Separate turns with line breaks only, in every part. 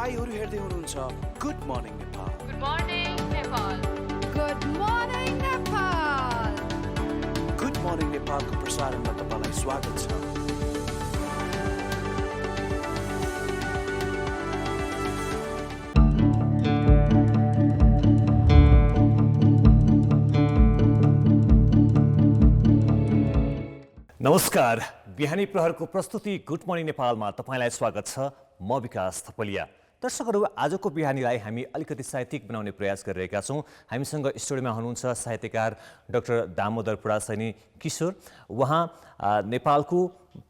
तपाईहरु हेर्दै हुनुहुन्छ good morning Nepal.
Good morning, Nepal.
Good morning, Nepal.
Good morning नेपालको प्रसारणमा तपाईलाई स्वागत छ।
नमस्कार, बिहानी प्रहरको प्रस्तुति गुड मर्निङ नेपालमा तपाईलाई स्वागत छ। म विकास थपलिया। दर्शकहरू, आजको बिहानीलाई हामी अलिकति साहित्यिक बनाउने प्रयास गरिरहेका छौँ। हामीसँग स्टुडियोमा हुनुहुन्छ साहित्यकार डाक्टर दामोदर पुडासैनी किशोर। उहाँ नेपालको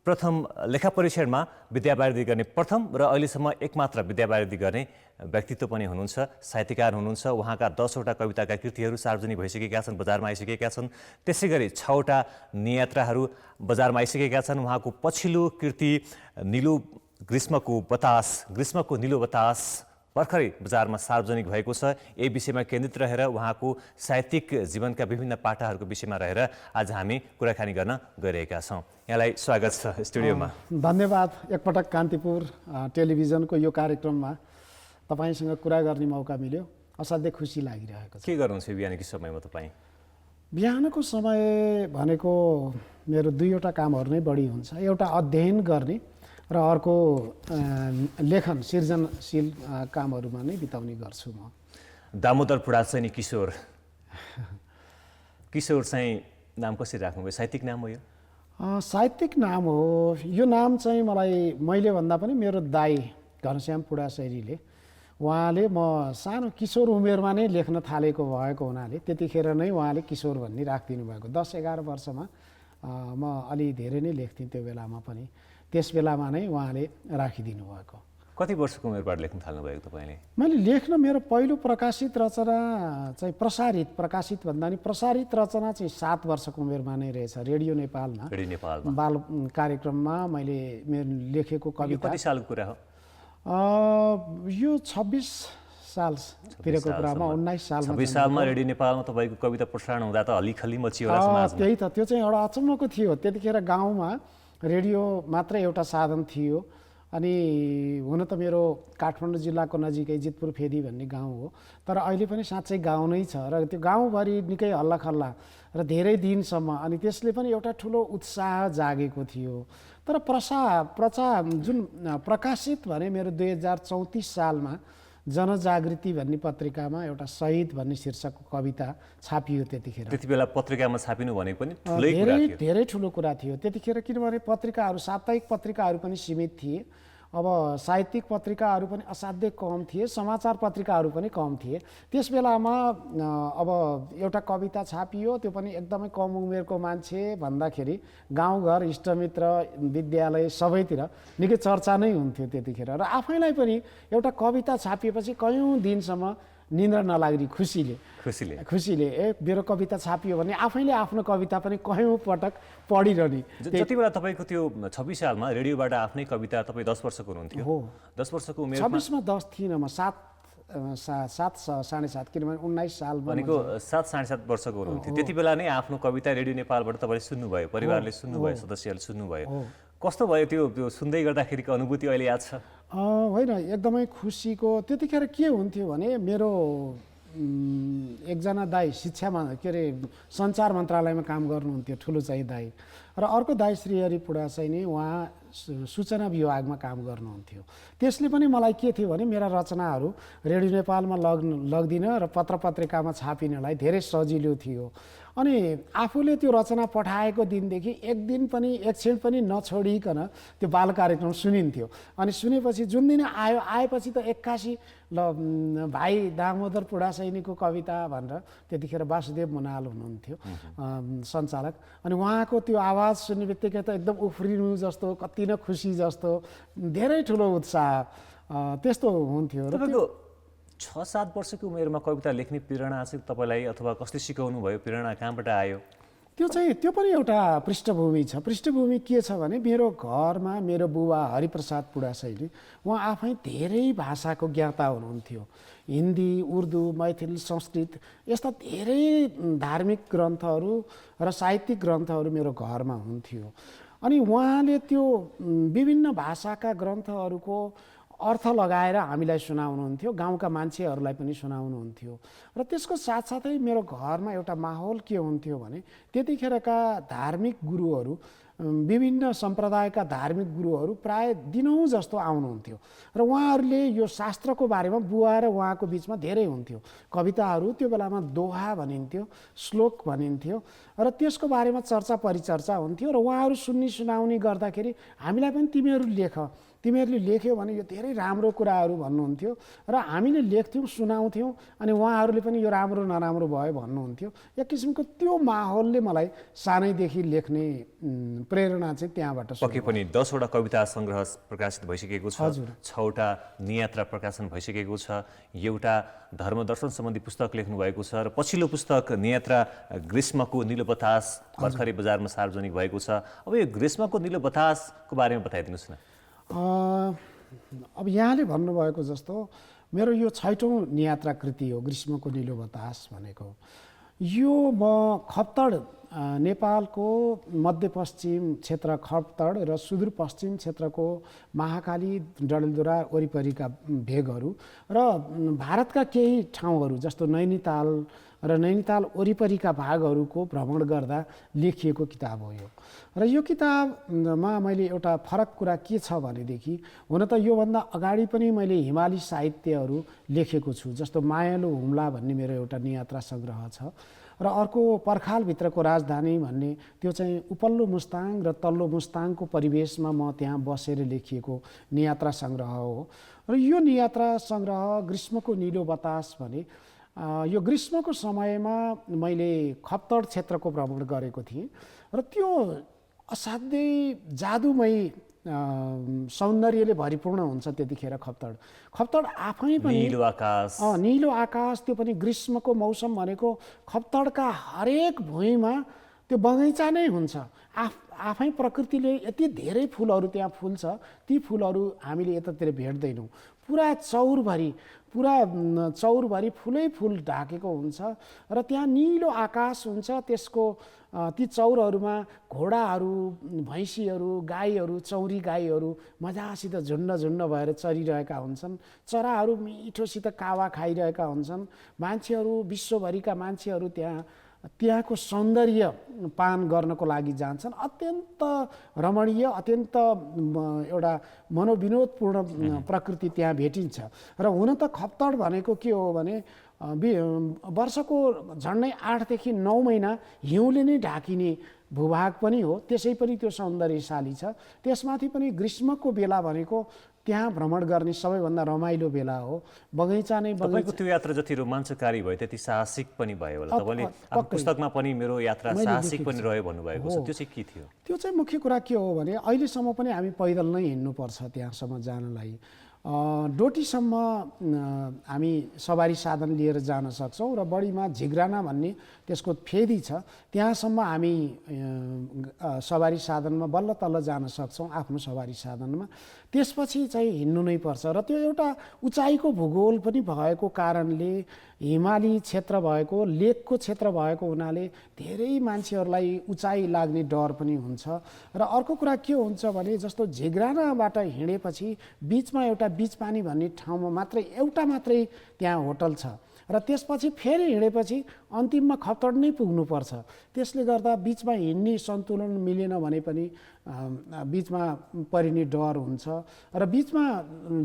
प्रथम लेखा परीक्षणमा विद्यावारिधि गर्ने प्रथम र अहिलेसम्म एकमात्र विद्यावारिधि गर्ने व्यक्तित्व पनि हुनुहुन्छ, साहित्यकार हुनुहुन्छ। उहाँका 10वटा कविताका कृतिहरू सार्वजनिक भइसकेका छन्, बजारमा आइसकेका छन्। त्यसै गरी 6वटा नियात्राहरू बजारमा आइसकेका छन्। उहाँको पछिल्लो कृति ग्रीष्मको निलो बतास भर्खरै बजारमा सार्वजनिक भएको छ। यही विषयमा केन्द्रित रहेर उहाँको साहित्यिक जीवनका विभिन्न पाटाहरूको विषयमा रहेर आज हामी कुराकानी गर्न गइरहेका छौँ। यहाँलाई स्वागत छ स्टुडियोमा।
धन्यवाद। एकपटक कान्तिपुर टेलिभिजनको यो कार्यक्रममा तपाईसँग कुरा गर्ने मौका मिल्यो, असाध्यै खुसी लागिरहेको छ।
के गर्नुहुन्छ बिहानीको समयमा तपाईँ?
बिहानको समय भनेको मेरो दुईवटा कामहरू नै बढी हुन्छ। एउटा अध्ययन गर्ने र अर्को लेखन सृजनशील कामहरूमा नै बिताउने गर्छु म।
दामोदर पुडासैनी किशोर चाहिँ नाम कसरी राख्नुभयो? साहित्यिक नाम हो यो?
साहित्यिक नाम हो यो। नाम चाहिँ मैले भन्दा पनि मेरो दाइ घनश्याम पुडासैनीले, उहाँले म सानो किशोर उमेरमा नै लेख्न थालेको भएको हुनाले त्यतिखेर नै उहाँले किशोर भन्ने राखिदिनु भएको। 10-11 वर्षमा म अलि धेरै नै लेख्थेँ त्यो बेलामा पनि। त्यस बेलामा नै उहाँले राखिदिनु भएको।
कति वर्षको उमेरबाट लेख्न थाल्नुभएको तपाईँले?
मैले लेख्न मेरो पहिलो प्रकाशित रचना चाहिँ प्रकाशित भन्दा नि प्रसारित रचना चाहिँ 7 वर्षको उमेरमा नै रहेछ। रेडियो नेपालमा बाल कार्यक्रममा मैले मेरो लेखेको कविता।
कति सालको कुरा हो
यो? 26 सालतिरको कुरामा। 19
सालमा रेडियो नेपालमा तपाईँको कविता प्रसारण हुँदा त हल्लीखल्ली मचियो होला समाजमा।
त्यही त, त्यो चाहिँ एउटा अचम्मको थियो। त्यतिखेर गाउँमा रेडियो मात्रै एउटा साधन थियो। अनि हुन त मेरो काठमाडौँ जिल्लाको नजिकै जितपुर फेदी भन्ने गाउँ हो, तर अहिले पनि साँच्चै गाउँ नै छ। र त्यो गाउँभरि निकै हल्लाखल्ला र धेरै दिनसम्म। अनि त्यसले पनि एउटा ठुलो उत्साह जागेको थियो। तर जुन प्रकाशित भने मेरो 2034 सालमा जनजागृति भन्ने पत्रिकामा एउटा शहीद भन्ने शीर्षकको कविता छापियो। त्यतिखेर
त्यति बेला पत्रिकामा छापिनु भनेको पनि ठुलै कुरा थियो।
धेरै ठुलो कुरा थियो त्यतिखेर। किनभने पत्रिकाहरू, साप्ताहिक पत्रिकाहरू पनि सीमित थिए। अब साहित्यिक पत्रिकाहरू पनि असाध्यै कम थिए, समाचार पत्रिकाहरू पनि कम थिए। त्यस बेलामा अब एउटा कविता छापियो, त्यो पनि एकदमै कम उमेरको मान्छे भन्दाखेरि गाउँघर, इष्टमित्र, विद्यालय सबैतिर निकै चर्चा नै हुन्थ्यो त्यतिखेर। र आफैलाई पनि एउटा कविता छापिएपछि कयौँ दिनसम्म निन्द्रा नलाग्ने खुसीले मेरो कविता छापियो भने आफैले आफ्नो कविता पनि कयौँ पटक पढिरहने।
जति बेला तपाईँको त्यो 26 सालमा रेडियोबाट आफ्नै कविता, तपाईँ 10 वर्षको हुनुहुन्थ्यो हो? 10 वर्षको उमेरमा?
26मा 10 थिइनँ म, 7.5 किनभने 19 सालमा
भनेको 7-7.5 वर्षको हुनुहुन्थ्यो। त्यति बेला नै आफ्नो कविता रेडियो नेपालबाट तपाईँले सुन्नुभयो, परिवारले सुन्नुभयो, सदस्यहरूले सुन्नुभयो। कस्तो भयो त्यो सुन्दै गर्दाखेरिको अनुभूति अहिले याद छ?
होइन, एकदमै खुसीको। त्यतिखेर के हुन्थ्यो भने मेरो एकजना दाइ सञ्चार मन्त्रालयमा काम गर्नुहुन्थ्यो, ठुलो चाहिँ दाइ। र अर्को दाइ श्री हरि पुडासैनी, उहाँ सूचना विभागमा काम गर्नुहुन्थ्यो। त्यसले पनि मलाई के थियो भने मेरा रचनाहरू रेडियो नेपालमा लग्दिन र पत्रिकामा छापिनलाई धेरै सजिलो थियो। अनि आफूले त्यो रचना पठाएको दिनदेखि एक क्षण पनि नछोडिकन त्यो बाल कार्यक्रम सुनिन्थ्यो। अनि सुनेपछि जुन दिन आएपछि त 81 भाइ दामोदर पुडासैनीको कविता भनेर, त्यतिखेर वासुदेव मुनाल हुनुहुन्थ्यो सञ्चालक। अनि उहाँको त्यो आवाज सुन्ने बित्तिकै त एकदम उफ्रिनु जस्तो, कति न खुसी जस्तो, धेरै ठुलो उत्साह त्यस्तो हुन्थ्यो। र
6-7 वर्षको उमेरमा कविता लेख्ने प्रेरणा चाहिँ तपाईँलाई अथवा कसले सिकाउनु भयो? प्रेरणा कहाँबाट आयो?
त्यो पनि एउटा पृष्ठभूमि छ। पृष्ठभूमि के छ भने मेरो घरमा मेरो बुबा हरिप्रसाद पुडासैनी, उहाँ आफै धेरै भाषाको ज्ञाता हुनुहुन्थ्यो। हिन्दी, उर्दू, मैथिली, संस्कृत यस्ता धेरै धार्मिक ग्रन्थहरू र साहित्यिक ग्रन्थहरू मेरो घरमा हुन्थ्यो। अनि उहाँले त्यो विभिन्न भाषाका ग्रन्थहरूको अर्थ लगाएर हामीलाई सुनाउनुहुन्थ्यो, गाउँका मान्छेहरूलाई पनि सुनाउनुहुन्थ्यो। र त्यसको साथसाथै मेरो घरमा एउटा माहौल के हुन्थ्यो भने त्यतिखेरका धार्मिक गुरुहरू, विभिन्न सम्प्रदायका धार्मिक गुरुहरू प्राय दिनौँ जस्तो आउनुहुन्थ्यो र उहाँहरूले यो शास्त्रको बारेमा बुवा र उहाँको बिचमा धेरै हुन्थ्यो। कविताहरू त्यो बेलामा दोहा भनिन्थ्यो, श्लोक भनिन्थ्यो र त्यसको बारेमा चर्चा परिचर्चा हुन्थ्यो र उहाँहरू सुनाउने गर्दाखेरि हामीलाई पनि तिमीहरूले लेख्यो भने यो धेरै राम्रो कुराहरू भन्नुहुन्थ्यो र हामीले लेख्थ्यौँ, सुनाउँथ्यौँ अनि उहाँहरूले पनि यो राम्रो नराम्रो भयो भन्नुहुन्थ्यो। एक किसिमको त्यो माहौलले मलाई सानैदेखि लेख्ने प्रेरणा चाहिँ त्यहाँबाट
पक्कै पनि 10वटा कविता सङ्ग्रह प्रकाशित भइसकेको छ, 6वटा नियात्रा प्रकाशन भइसकेको छ, एउटा धर्मदर्शन सम्बन्धी पुस्तक लेख्नुभएको छ र पछिल्लो पुस्तक नियात्रा ग्रीष्मको निलो बतास भर्खरै बजारमा सार्वजनिक भएको छ। अब यो ग्रीष्मको निलो बतासको बारेमा बताइदिनुहोस् न।
अब यहाँले भन्नुभएको जस्तो मेरो यो 6औं नियात्रा कृति हो ग्रीष्मको निलो बतास भनेको। यो म खप्तड, नेपालको मध्यपश्चिम क्षेत्र खप्तड र सुदूरपश्चिम क्षेत्रको महाकाली डडेलधुरा वरिपरिका भेगहरू र भारतका केही ठाउँहरू जस्तो नैनीताल र नैनीताल वरिपरिका भागहरूको भ्रमण गर्दा लेखिएको किताब हो यो। र यो किताबमा मैले एउटा फरक कुरा के छ भनेदेखि, हुन त योभन्दा अगाडि पनि मैले हिमाली साहित्यहरू लेखेको छु, जस्तो मायालु हुम्ला भन्ने मेरो एउटा नियात्रा सङ्ग्रह छ र अर्को पर्खालभित्रको राजधानी भन्ने त्यो चाहिँ उपल्लो मुस्ताङ र तल्लो मुस्ताङको परिवेशमा म त्यहाँ बसेर लेखिएको नियात्रा सङ्ग्रह हो। र यो नियात्रा सङ्ग्रह ग्रीष्मको निलो बतास भने यो ग्रीष्मको समयमा मैले खप्तड क्षेत्रको भ्रमण गरेको थिएँ र त्यो असाध्यै जादुमय सौन्दर्यले भरिपूर्ण हुन्छ त्यतिखेर खप्तड आफै पनि निलो आकाश, त्यो पनि ग्रीष्मको मौसम भनेको खप्तडका हरेक भुइँमा त्यो बगैँचा नै हुन्छ। आफै प्रकृतिले यति धेरै फुलहरू त्यहाँ फुल्छ, ती फुलहरू हामीले यतातिर भेट्दैनौँ। पुरा चौरभरि फुलै फुल ढाकेको हुन्छ र त्यहाँ निलो आकाश हुन्छ। त्यसको ती चौरहरूमा घोडाहरू, भैँसीहरू, गाईहरू, चौरी गाईहरू मजासित झुन्ड भएर चरिरहेका हुन्छन्। चराहरू मिठोसित कावा खाइरहेका हुन्छन्। मान्छेहरू, विश्वभरिका मान्छेहरू त्यहाँको सौन्दर्य पान गर्नको लागि जान्छन्। अत्यन्त रमणीय, अत्यन्त एउटा मनोविनोदपूर्ण प्रकृति त्यहाँ भेटिन्छ। र हुन त खप्तड भनेको के हो भने वर्षको झन्डै 8 देखि 9 महिना हिउँले नै ढाकिने भूभाग पनि हो, त्यसै पनि त्यो सौन्दर्यशाली छ। त्यसमाथि पनि ग्रीष्मको बेला भनेको त्यहाँ भ्रमण गर्ने सबैभन्दा रमाइलो बेला हो। बगैँचा नै
बगैँचा। त्यो यात्रा जति रोमाञ्चकारी भयो त्यति साहसिक पनि भयो होला। तपाईँले पुस्तकमा पनि मेरो यात्रा साहसिक पनि रह्यो भन्नुभएको छ, त्यो चाहिँ के थियो?
त्यो चाहिँ मुख्य कुरा के हो भने अहिलेसम्म पनि हामी पैदल नै हिँड्नुपर्छ त्यहाँसम्म जानलाई। डोटीसम्म हामी सवारी साधन लिएर जान सक्छौँ र बढीमा झिग्राना भन्ने त्यसको फेदी छ, त्यहाँसम्म हामी सवारी साधनमा बल्ल तल्ल जान सक्छौँ आफ्नो सवारी साधनमा। त्यसपछि चाहिँ हिँड्नु नै पर्छ र त्यो एउटा उचाइको भूगोल पनि भएको कारणले, हिमाली क्षेत्र भएको, लेकको क्षेत्र भएको हुनाले धेरै मान्छेहरूलाई उचाइ लाग्ने डर पनि हुन्छ। र अर्को कुरा के हुन्छ भने जस्तो झिग्रानाबाट हिँडेपछि बिचमा एउटा बिचपानी भन्ने ठाउँमा एउटा मात्रै त्यहाँ होटल छ र त्यसपछि फेरि हिँडेपछि अन्तिममा खप्तड नै पुग्नुपर्छ। त्यसले गर्दा बिचमा हिँड्ने सन्तुलन मिलेन भने पनि बिचमा परिने डर हुन्छ र बिचमा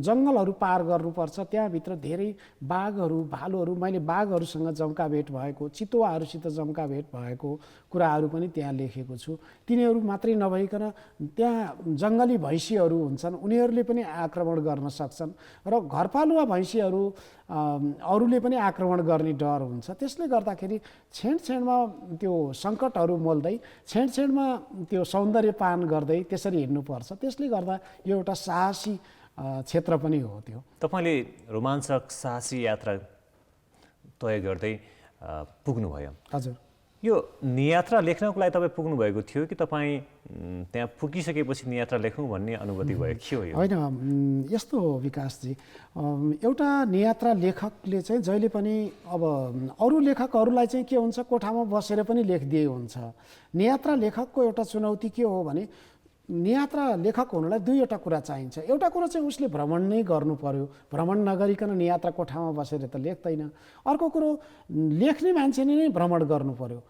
जङ्गलहरू पार गर्नुपर्छ। त्यहाँभित्र धेरै बाघहरू, भालुहरू, मैले बाघहरूसँग जम्काभेट भएको, चितुवाहरूसित जम्काभेट भएको कुराहरू पनि त्यहाँ लेखेको छु। तिनीहरू मात्रै नभइकन त्यहाँ जङ्गली भैँसीहरू हुन्छन्, उनीहरूले पनि आक्रमण गर्न सक्छन् र घरपालुवा भैँसीहरू अरूले पनि आक्रमण गर्ने डर हुन्छ। त्यसले गर्दाखेरि छेडछेडमा त्यो सङ्कटहरू मोल्दै, छेडछेडमा त्यो सौन्दर्य पान गर्दै त्यसरी हिँड्नुपर्छ। त्यसले गर्दा यो एउटा साहसी क्षेत्र पनि हो। त्यो
तपाईँले रोमाञ्चक साहसी यात्रा तय गर्दै पुग्नुभयो।
हजुर,
यो नियात्रा लेख्नको लागि तपाईँ पुग्नु भएको थियो कि तपाईँ त्यहाँ पुगिसकेपछि नियात्रा लेखौँ भन्ने अनुभूति भयो, के हो यो?
होइन, यस्तो हो विकासजी, एउटा नियात्रा लेखकले चाहिँ जहिले पनि, अब अरू लेखकहरूलाई चाहिँ के हुन्छ, कोठामा बसेर पनि लेखिदिए हुन्छ। नियात्रा लेखकको एउटा चुनौती के हो भने नियात्रा लेखक हुनलाई दुईवटा कुरा चाहिन्छ। एउटा कुरा चाहिँ उसले भ्रमण नै गर्नु पर्यो, भ्रमण नगरिकन नियात्रा कोठामा बसेर त लेख्दैन। अर्को कुरो लेख्ने मान्छेले नै भ्रमण गर्नु पर्यो,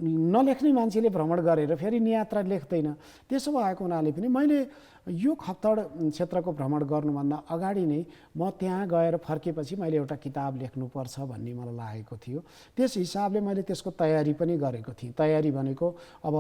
नलेख्ने मान्छेले भ्रमण गरेर फेरि नियात्रा लेख्दैन। त्यसो भएको हुनाले पनि मैले यो खप्तड क्षेत्रको भ्रमण गर्नुभन्दा अगाडि नै म त्यहाँ गएर फर्केपछि मैले एउटा किताब लेख्नुपर्छ भन्ने मलाई लागेको थियो। त्यस हिसाबले मैले त्यसको तयारी पनि गरेको थिएँ। तयारी भनेको अब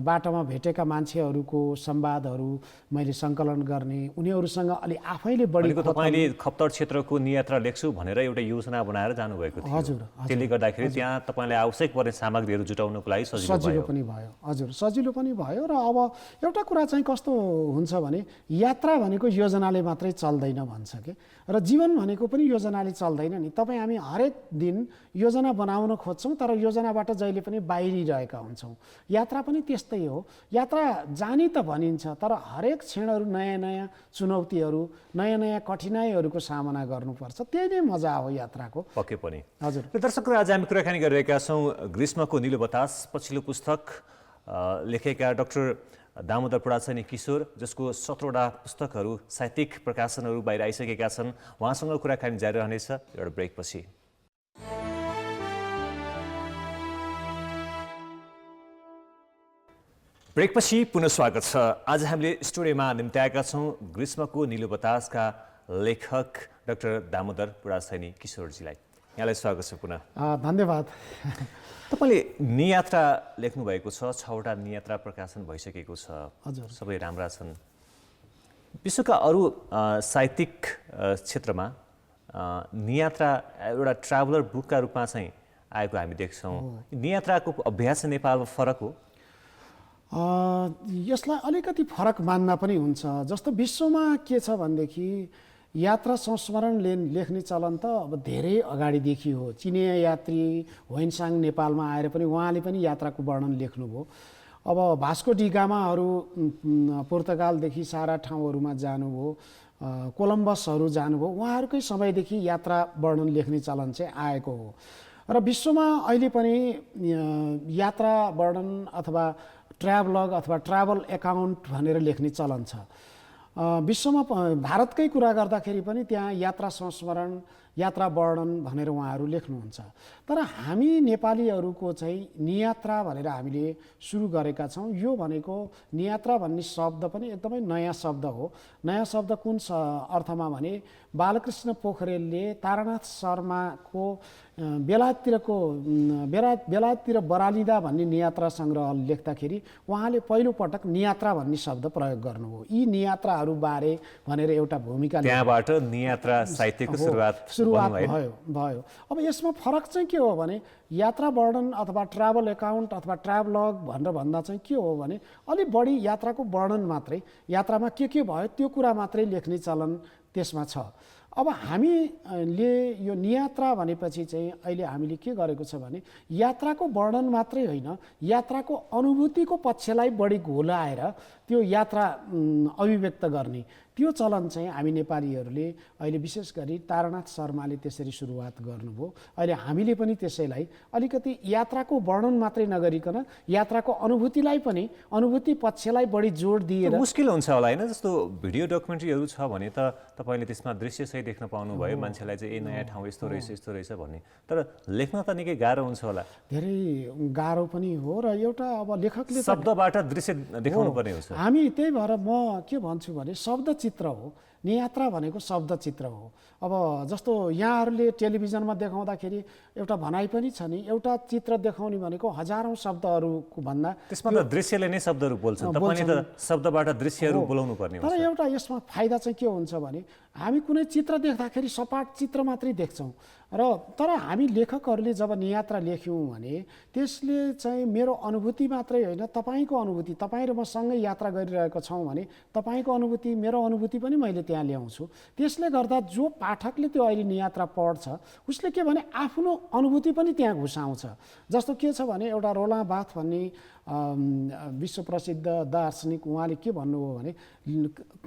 बाटोमा भेटेका मान्छेहरूको संवादहरू मैले सङ्कलन गर्ने, उनीहरूसँग अलि आफैले बढी।
तपाईँले खप्तड क्षेत्रको नियात्रा लेख्छु भनेर एउटा योजना बनाएर जानुभएको थियो।
हजुर,
त्यसले गर्दाखेरि त्यहाँ तपाईँलाई आवश्यक पर्ने सामग्रीहरू जुटाउनको लागि
सजिलो पनि भयो। हजुर, सजिलो पनि भयो। र अब एउटा कुरा चाहिँ कस्तो हुन्छ भने यात्रा भनेको योजनाले मात्रै चल्दैन भन्छ के, र जीवन भनेको पनि योजनाले चल्दैन नि। तपाईँ हामी हरेक दिन योजना बनाउन खोज्छौँ तर योजनाबाट जहिले पनि बाहिरिरहेका हुन्छौँ। यात्रा पनि त्यस्तै हो। यात्रा जाने त भनिन्छ तर हरेक क्षणहरू नयाँ नयाँ चुनौतीहरू, नयाँ नयाँ कठिनाइहरूको सामना गर्नुपर्छ। त्यही नै मजा हो यात्राको।
पक्कै पनि।
हजुर,
दर्शकहरू, आज हामी कुराकानी गरिरहेका छौँ ग्रीष्मको नीलो बतास पछिल्लो पुस्तक लेखेका डाक्टर दामोदर पुडासैनी किशोर, जसको 17वटा पुस्तकहरू साहित्यिक प्रकाशनहरू बाहिर आइसकेका छन्। उहाँसँग कुराकानी जारी रहनेछ एउटा ब्रेकपछि। ब्रेकपछि पुनः स्वागत छ। आज हामीले स्टुडियोमा निम्त्याएका छौँ ग्रीष्मको नीलो बतासका लेखक डाक्टर दामोदर पुडासैनी किशोरजीलाई। यहाँलाई स्वागत छ पुनः।
धन्यवाद।
तपाईँले नियात्रा लेख्नु भएको छ, 6वटा नियात्रा प्रकाशन भइसकेको छ।
हजुर,
सबै राम्रा छन्। विश्वका अरू साहित्यिक क्षेत्रमा नियात्रा एउटा ट्राभलर बुकका रूपमा चाहिँ आएको हामी देख्छौँ। नियात्राको अभ्यास नेपालमा फरक हो?
यसलाई अलिकति फरक मान्न पनि हुन्छ। जस्तो विश्वमा के छ भनेदेखि यात्रा संस्मरण लेख्ने चलन त अब धेरै अगाडिदेखि हो। चिनिया यात्री होइनसाङ नेपालमा आएर पनि उहाँले पनि यात्राको वर्णन लेख्नुभयो। अब भास्को डी गामाहरू पोर्तुगालदेखि सारा ठाउँहरूमा जानुभयो, कोलम्बसहरू जानुभयो, उहाँहरूकै समयदेखि यात्रा वर्णन लेख्ने चलन चाहिँ आएको हो। र विश्वमा अहिले पनि यात्रा वर्णन अथवा ट्राभलग अथवा ट्राभल एकाउन्ट भनेर लेख्ने चलन छ। विश्वमा भारतकै कुरा गर्दाखेरि पनि त्यहाँ यात्रा संस्मरण, यात्रा वर्णन भनेर उहाँहरू लेख्नुहुन्छ। तर हामी नेपालीहरूको चाहिँ नियात्रा भनेर हामीले सुरु गरेका छौँ। यो भनेको नियात्रा भन्ने शब्द पनि एकदमै नयाँ शब्द हो। नयाँ शब्द कुन अर्थमा भने बालकृष्ण पोखरेलले तारानाथ शर्माको बेलायततिर बरालिँदा भन्ने नियात्रा सङ्ग्रह लेख्दाखेरि उहाँले पहिलोपटक नियात्रा भन्ने शब्द प्रयोग गर्नुभयो। यी नियात्राहरूबारे भनेर एउटा भूमिका,
त्यहाँबाट नियात्रा साहित्यको सुरुवात
भयो। अब यसमा फरक चाहिँ के हो भने यात्रा वर्णन अथवा ट्राभल एकाउन्ट अथवा ट्राभलग भनेर भन्दा चाहिँ के हो भने अलि बढी यात्राको वर्णन मात्रै, यात्रामा के भयो त्यो कुरा मात्रै लेख्ने चलन त्यसमा छ। अब हामीले यो नियात्रा भनेपछि चाहिँ अहिले हामीले के गरेको छ भने यात्राको वर्णन मात्रै होइन, यात्राको अनुभूतिको पक्षलाई बढी घोलाएर त्यो यात्रा अभिव्यक्त गर्ने त्यो चलन चाहिँ हामी नेपालीहरूले अहिले विशेष गरी तारानाथ शर्माले त्यसरी सुरुवात गर्नुभयो। अहिले हामीले पनि त्यसैलाई अलिकति यात्राको वर्णन मात्रै नगरिकन यात्राको अनुभूतिलाई पनि, अनुभूति पक्षलाई बढी जोड दिएर।
मुस्किल हुन्छ होला होइन? जस्तो भिडियो डकुमेन्ट्रीहरू छ भने त तपाईँले त्यसमा दृश्यसहित देख्न पाउनुभयो, मान्छेलाई चाहिँ नयाँ ठाउँ यस्तो रहेछ भन्ने। तर लेख्न त निकै गाह्रो हुन्छ होला?
धेरै गाह्रो पनि हो र एउटा अब लेखकले
शब्दबाट दृश्य देखाउनु पर्ने हुन्छ।
हामी त्यही भएर म के भन्छु भने शब्द चित्र हो, नियात्रा भनेको शब्द चित्र हो। अब जस्तो यहाँहरूले टेलिभिजनमा देखाउँदाखेरि एउटा भनाइ पनि छ नि, एउटा चित्र देखाउने भनेको हजारौँ शब्दहरूको भन्दा
त्यसमा त दृश्यले नै शब्दहरू बोल्छन्, तपाईँले त शब्दबाट दृश्यहरू बोलाउनु पर्ने हुन्छ।
तर एउटा यसमा फाइदा चाहिँ के हुन्छ भने हामी कुनै चित्र देख्दाखेरि सपाट चित्र मात्रै देख्छौँ र तर हामी लेखकहरूले जब नियात्रा लेख्यौँ भने त्यसले चाहिँ मेरो अनुभूति मात्रै होइन, तपाईँको अनुभूति, तपाईँ र म सँगै यात्रा गरिरहेको छौँ भने तपाईँको अनुभूति, मेरो अनुभूति पनि मैले त्यहाँ ल्याउँछु। त्यसले गर्दा जो पाठकले त्यो अहिले नियात्रा पढ्छ उसले के भने आफ्नो अनुभूति पनि त्यहाँ घुसाउँछ। जस्तो के छ भने एउटा रोलाँ बाथ भन्ने विश्व प्रसिद्ध दार्शनिक, उहाँले के भन्नुभयो भने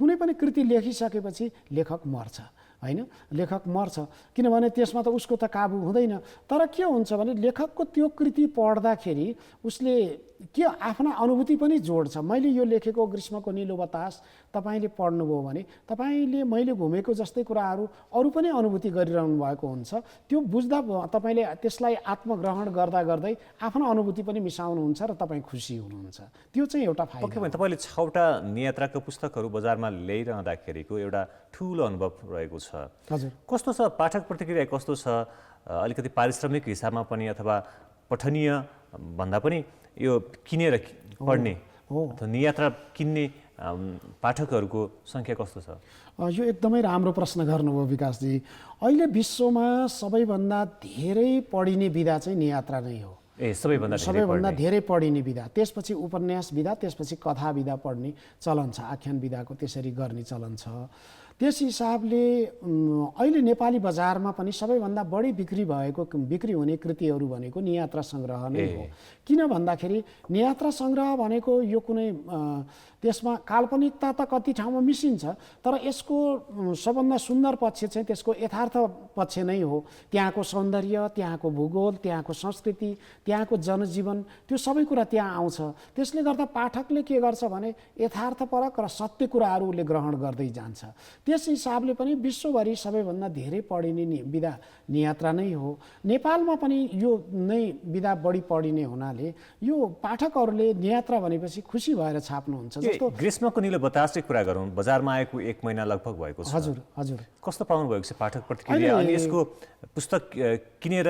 कुनै पनि कृति लेखिसकेपछि लेखक मर्छ होइन, लेखक मर्छ, किनभने त्यसमा त उसको त काबु हुँदैन। तर के हुन्छ भने लेखकको त्यो कृति पढ्दाखेरि उसले के आफ्ना अनुभूति पनि जोड्छ। मैले यो लेखेको ग्रीष्मको निलो बतास तपाईँले पढ्नुभयो भने तपाईँले मैले घुमेको जस्तै कुराहरू अरू पनि अनुभूति गरिरहनु भएको हुन्छ। त्यो बुझ्दा तपाईँले त्यसलाई आत्मग्रहण गर्दा गर्दै आफ्नो अनुभूति पनि मिसाउनुहुन्छ र तपाईँ खुसी हुनुहुन्छ। त्यो चाहिँ एउटा फाइदा।
पक्कै पनि तपाईँले 6वटा नियात्राका पुस्तकहरू बजारमा ल्याइरहँदाखेरिको एउटा ठुलो अनुभव रहेको छ।
हजुर।
कस्तो छ पाठक प्रतिक्रिया, कस्तो छ? अलिकति पारिश्रमिक हिसाबमा पनि अथवा पठनीय भन्दा पनि यो किनेर पढ्ने अथवा नियात्रा किन्ने पाठकहरूको सङ्ख्या कस्तो छ?
यो एकदमै राम्रो प्रश्न गर्नुभयो विकासजी। अहिले विश्वमा सबैभन्दा धेरै पढिने विधा चाहिँ नियात्रा नै हो। सबैभन्दा धेरै पढिने विधा, त्यसपछि उपन्यास विधा, त्यसपछि कथा विधा पढ्ने चलन छ, आख्यान विधाको त्यसरी गर्ने चलन छ। त्यस हिसाबले अहिले नेपाली बजारमा पनि सबैभन्दा बढी बिक्री हुने कृतिहरू भनेको नियात्रा सङ्ग्रह नै हो। किन भन्दाखेरि नियात्रा सङ्ग्रह भनेको यो कुनै त्यसमा काल्पनिकता त कति ठाउँमा मिसिन्छ, तर यसको सबभन्दा सुन्दर पक्ष चाहिँ त्यसको यथार्थ पक्ष नै हो। त्यहाँको सौन्दर्य, त्यहाँको भूगोल, त्यहाँको संस्कृति, त्यहाँको जनजीवन, त्यो सबै कुरा त्यहाँ आउँछ। त्यसले गर्दा पाठकले के गर्छ भने यथार्थपरक र सत्य कुराहरू उसले ग्रहण गर्दै जान्छ। त्यस हिसाबले पनि विश्वभरि सबैभन्दा धेरै पढिने विधा नियात्रा नै हो। नेपालमा पनि यो नै विधा बढी पढिने हुनाले यो पाठकहरूले नियात्रा भनेपछि खुसी भएर छाप्नुहुन्छ। जस्तो
ग्रीष्मको निलो बतासको कुरा गरौँ, बजारमा आएको 1 महिना लगभग भएको छ।
हजुर हजुर।
कस्तो पाउनु भएको छ पाठक प्रतिक्रिया? अनि यसको पुस्तक किनेर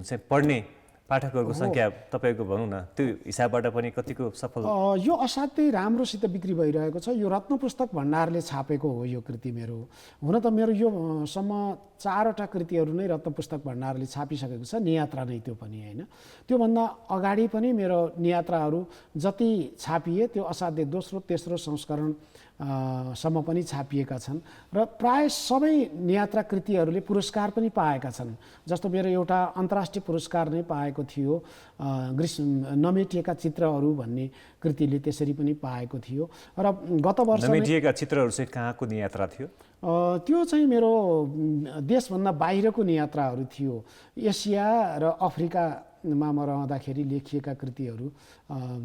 चाहिँ पढ्ने पाठकहरूको सङ्ख्या तपाईँको भनौँ न त्यो हिसाबबाट पनि कतिको सफल?
यो असाध्यै राम्रोसित बिक्री भइरहेको छ। यो रत्न पुस्तक भण्डारले छापेको हो यो कृति मेरो। हुन त मेरो यो सम्म 4वटा कृतिहरू नै रत्न पुस्तक भण्डारले छापिसकेको छ, नियात्रा नै त्यो पनि होइन। त्योभन्दा अगाडि पनि मेरो नियात्राहरू जति छापिए त्यो असाध्यै दोस्रो तेस्रो संस्करण सम्म पनि छापिएका छन् र प्राय सबै नियात्रा कृतिहरूले पुरस्कार पनि पाएका छन्। जस्तो मेरो एउटा अन्तर्राष्ट्रिय पुरस्कार नै पाएको थियो, नमेटिएका चित्रहरू भन्ने कृतिले त्यसरी पनि पाएको थियो। र गत वर्ष
नमेटिएका चित्रहरू चाहिँ कहाँको नियात्रा थियो?
त्यो चाहिँ मेरो देशभन्दा बाहिरको नियात्राहरू थियो। एसिया र अफ्रिकामा म रहँदाखेरि लेखिएका कृतिहरू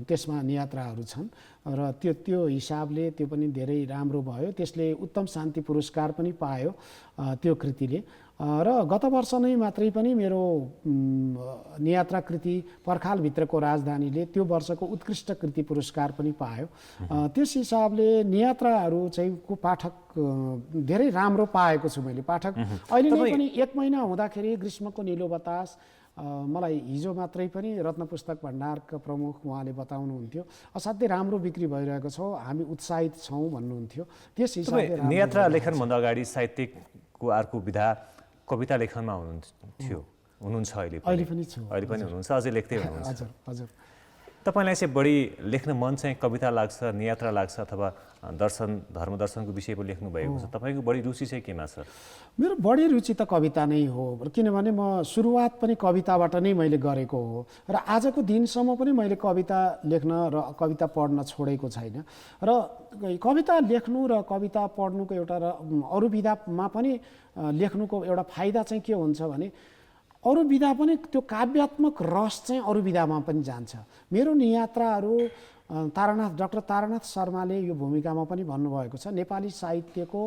त्यसमा नियात्राहरू छन् र त्यो हिसाबले त्यो पनि धेरै राम्रो भयो। त्यसले उत्तम शान्ति पुरस्कार पनि पायो त्यो कृतिले। र गत वर्ष नै मात्रै पनि मेरो नियात्रा कृति पर्खालभित्रको राजधानीले त्यो वर्षको उत्कृष्ट कृति पुरस्कार पनि पायो। त्यस हिसाबले नियात्राहरू चाहिँ को पाठक धेरै राम्रो पाएको छु मैले। पाठक अहिले नै पनि 1 महिना हुँदाखेरि ग्रीष्मको निलो बतास मलाई हिजो मात्रै पनि रत्न पुस्तक भण्डारका प्रमुख उहाँले बताउनुहुन्थ्यो असाध्यै राम्रो बिक्री भइरहेको छ, हामी उत्साहित छौँ भन्नुहुन्थ्यो। त्यस हिसाबले
नियात्रा लेखनभन्दा अगाडि साहित्यको अर्को विधा कविता लेखनमा हुनुहुन्छ अहिले पनि हुनुहुन्छ, अझै लेख्दै हुनुहुन्छ।
हजुर हजुर।
तपाईँलाई चाहिँ बढी लेख्न मन चाहिँ कविता लाग्छ, नियात्रा लाग्छ अथवा दर्शन धर्मदर्शनको विषय पनि लेख्नु भएको छ? तपाईँको बढी रुचि चाहिँ केमा छ?
मेरो बढी रुचि त कविता नै हो, किनभने म सुरुवात पनि कविताबाट नै मैले गरेको हो र आजको दिनसम्म पनि मैले कविता लेख्न र कविता पढ्न छोडेको छैन। र कविता लेख्नु र कविता पढ्नुको एउटा अरू विधामा पनि लेख्नुको एउटा फाइदा चाहिँ के हुन्छ भने अरू विधा पनि त्यो काव्यात्मक रस चाहिँ अरू विधामा पनि जान्छ। मेरो नियात्राहरू डाक्टर तारानाथ शर्माले यो भूमिकामा पनि भन्नुभएको छ, नेपाली साहित्यको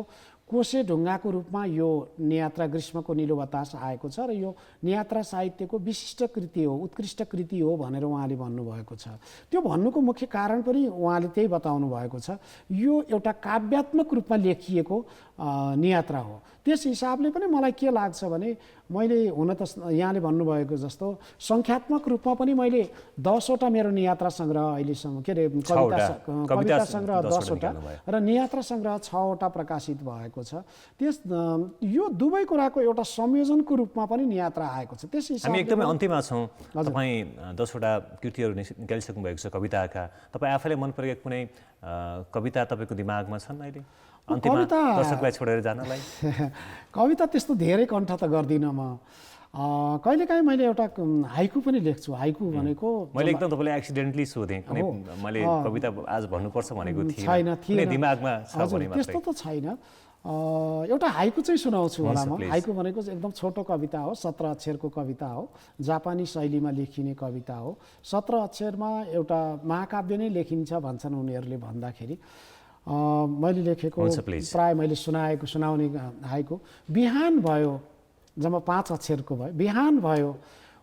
कोसे ढुङ्गाको रूपमा यो नियात्रा ग्रीष्मको निलो बतास आएको छ र यो नियात्रा साहित्यको विशिष्ट कृति हो, उत्कृष्ट कृति हो भनेर उहाँले भन्नुभएको छ। त्यो भन्नुको मुख्य कारण पनि उहाँले त्यही बताउनु भएको छ, यो एउटा काव्यात्मक रूपमा लेखिएको नियात्रा हो। त्यस हिसाबले पनि मलाई के लाग्छ भने मैले हुन त यहाँले भन्नुभएको जस्तो सङ्ख्यात्मक रूपमा पनि मैले 10वटा मेरो नियात्रा सङ्ग्रह अहिलेसम्म के अरे कविता सङ्ग्रह 10वटा र नियात्रा सङ्ग्रह 6वटा प्रकाशित भएको छ। यो दुवै कुराको एउटा संयोजनको रूपमा पनि नियात्रा आएको छ। त्यस हिसाबले
हामी एकदमै अन्तिममा छौँ। तपाईँ 10वटा कृतिहरू निकालिसक्नु भएको छ कविताका। तपाईँ आफैले मन परेको कुनै कविता तपाईँको दिमागमा छन् अहिले अन्तिममा दर्शकलाई छोडेर जानलाई?
कविता त्यस्तो धेरै कण्ठ त गर्दिनँ म। कहिलेकाहीँ मैले एउटा हाइकु पनि लेख्छु। हाइकु भनेको
मैले एकदम तपाईँलाई एक्सिडेन्टली सोधेँ कुनै मैले कविता आज भन्नुपर्छ भनेको
छैन,
कुनै दिमागमा छ
हजुर,
भने
त्यस्तो
मात्रै
त छैन। एउटा हाइकु चाहिँ सुनाउँछु होला म।
please.
हाइकु भनेको चाहिँ एकदम छोटो कविता हो, 17 अक्षरको कविता हो, जापानी शैलीमा लेखिने कविता हो। 17 अक्षरमा एउटा महाकाव्य नै लेखिन्छ भन्छन् उनीहरूले भन्दाखेरि। मैले लेखेको
हुन्छ, please.
प्राय मैले सुनाउने हाइकु। बिहान भयो, जम्मा 5 अक्षरको भयो। बिहान भयो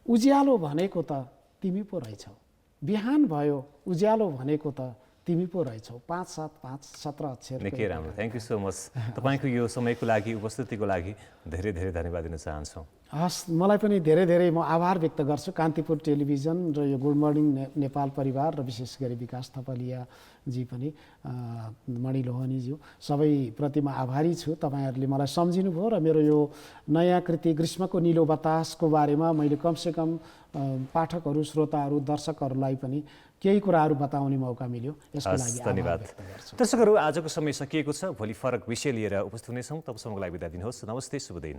उज्यालो भनेको त तिमी पो रहेछौ। बिहान भयो उज्यालो भनेको त तिमी पो रहेछौ। 5, 7, 5, 17 अक्षर।
निकै राम्रो। Thank you so much. तपाईँको यो समयको लागि, उपस्थितिको लागि धेरै धेरै धन्यवाद दिन चाहन्छौँ।
हस्, मलाई पनि धेरै धेरै म आभार व्यक्त गर्छु कान्तिपुर टेलिभिजन र यो गुड मर्निङ नेपाल परिवार र विशेष गरी विकास थपलियाजी पनि मणि लोहनीज्यू सबैप्रति म आभारी छु। तपाईँहरूले मलाई सम्झिनुभयो र मेरो यो नयाँ कृति ग्रीष्मको निलो बतासको बारेमा मैले कमसेकम पाठकहरू, श्रोताहरू, दर्शकहरूलाई पनि केही कुराहरू बताउने मौका मिल्यो। यसको लागि
धन्यवाद। दर्शकहरू, आजको समय सकिएको छ। भोलि फरक विषय लिएर उपस्थित हुनेछौँ। तबसम्मको लागि बिदा दिनुहोस्। नमस्ते, शुभ दिन।